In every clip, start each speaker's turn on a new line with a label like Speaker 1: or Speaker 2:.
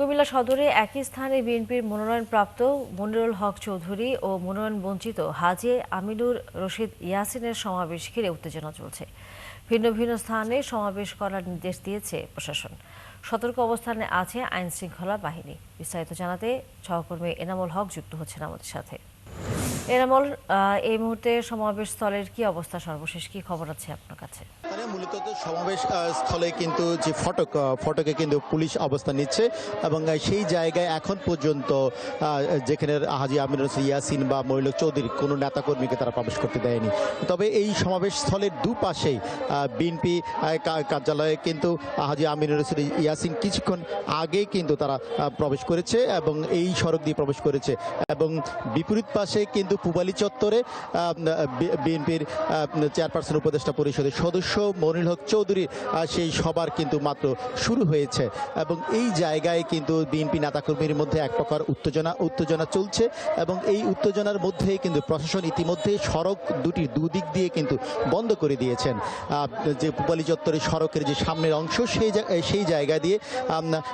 Speaker 1: কুমিল্লা সদরে একই স্থানে বিএনপির মনোনয়নপ্রাপ্ত মনিরুল হক চৌধুরী ও মনোনয়ন বঞ্চিত হাজী আমিনুর রশিদ ইয়াসিনের সমাবেশ ঘিরে উত্তেজনা চলছে। ভিন্ন ভিন্ন স্থানে সমাবেশ করার নির্দেশ দিয়েছে প্রশাসন। সতর্ক অবস্থানে আছে আইন শৃঙ্খলা বাহিনী। বিস্তারিত জানাতে সহকর্মী এনামুল হক যুক্ত হচ্ছেন আমাদের সাথে। এনামুল, এই মুহূর্তে সমাবেশ স্থলের কি অবস্থা, সর্বশেষ কি খবর আছে আপনার কাছে?
Speaker 2: মূলত সমাবেশ স্থলে কিন্তু যে ফটকে কিন্তু পুলিশ অবস্থান নিচ্ছে এবং সেই জায়গায় এখন পর্যন্ত যেখানে হাজী আমিনুর রশিদ ইয়াসিন বা মনিরুল চৌধুরী কোনো নেতাকর্মীকে তারা প্রবেশ করতে দেয়নি। তবে এই সমাবেশ স্থলের দুপাশেই বিএনপি কার্যালয়ে কিন্তু হাজী আমিনুর রশিদ ইয়াসিন কিছুক্ষণ আগে কিন্তু তারা প্রবেশ করেছে এবং এই সড়ক দিয়ে প্রবেশ করেছে এবং বিপরীত পাশে কিন্তু পূবালী চত্বরে বিএনপির চেয়ারপারসন উপদেষ্টা পরিষদের সদস্য মনিরুল হক চৌধুরীর সেই সভার কিন্তু মাত্র শুরু হয়েছে এবং এই জায়গায় কিন্তু বিএনপি নেতাকর্মীর মধ্যে এক প্রকার উত্তেজনা চলছে এবং এই উত্তেজনার মধ্যে কিন্তু প্রশাসন ইতিমধ্যে সড়ক দুদিক দিয়ে কিন্তু বন্ধ করে দিয়েছেন। যে পূবালী চত্বরের সড়কের যে সামনের অংশ সেই জায়গা দিয়ে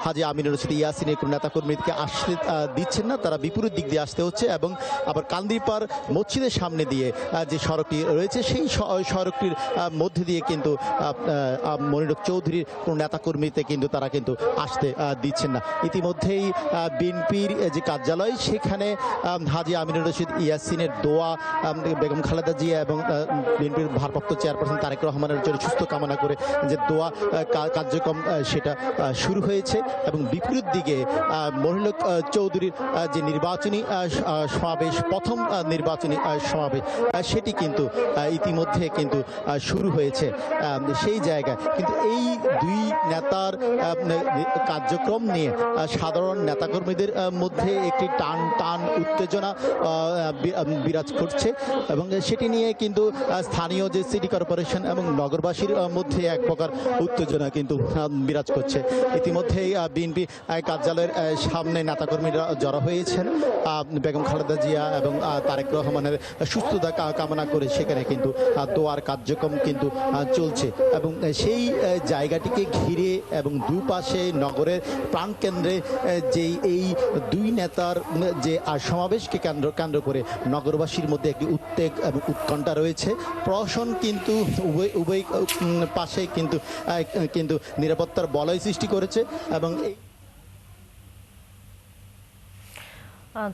Speaker 2: হাজী আমিনুর রশিদ ইয়াসিনের কোনো নেতাকর্মীকে আসতে দিচ্ছেন না, তারা বিপরীত দিক দিয়ে আসতে হচ্ছে এবং আবার কান্দিরপাড় মসজিদের সামনে দিয়ে যে সড়কটি রয়েছে সেই সড়কটির মধ্যে দিয়ে কিন্তু মনিরুল চৌধুরীর কোনো নেতাকর্মীতে কিন্তু তারা কিন্তু আসতে দিচ্ছেন না। ইতিমধ্যেই বিএনপির যে কার্যালয় সেখানে হাজী আমিনুর রশিদ ইয়াসিনের দোয়া, বেগম খালেদা জিয়া এবং বিএনপির ভারপ্রাপ্ত চেয়ারপারসন তারেক রহমানের জন্য সুস্থ কামনা করে যে দোয়া কার্যক্রম সেটা শুরু হয়েছে এবং বিপরীত দিকে মনিরুল চৌধুরীর যে নির্বাচনী সমাবেশ, প্রথম নির্বাচনী সমাবেশ সেটি কিন্তু ইতিমধ্যে কিন্তু শুরু হয়েছে সেই জায়গায়। কিন্তু এই দুই নেতার কার্যক্রম নিয়ে সাধারণ নেতাকর্মীদের মধ্যে একটি টান উত্তেজনা বিরাজ করছে এবং সেটি নিয়ে কিন্তু স্থানীয় যে সিটি কর্পোরেশন এবং নগরবাসীর মধ্যে এক প্রকার উত্তেজনা কিন্তু বিরাজ করছে। ইতিমধ্যেই বিএনপি কার্যালয়ের সামনে নেতাকর্মীরা জড়ো হয়েছেন বেগম খালেদা জিয়া এবং তারেক রহমানের সুস্থতা কামনা করে সেখানে কিন্তু দোয়ার কার্যক্রম কিন্তু চলছে এবং সেই জায়গাটিকে ঘিরে এবং দুপাশে নগরের প্রাণকেন্দ্রে যে এই দুই নেতার যে সমাবেশকে কেন্দ্র করে নগরবাসীর মধ্যে একটি উদ্বেগ এবং উৎকণ্ঠা রয়েছে। প্রশাসন কিন্তু উভয় পাশে কিন্তু নিরাপত্তার বলয় সৃষ্টি করেছে এবং এই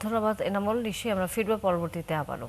Speaker 1: ধন্যবাদ এনামুল। নিশ্চয়ই আমরা ফিরবো পরবর্তীতে আবারও।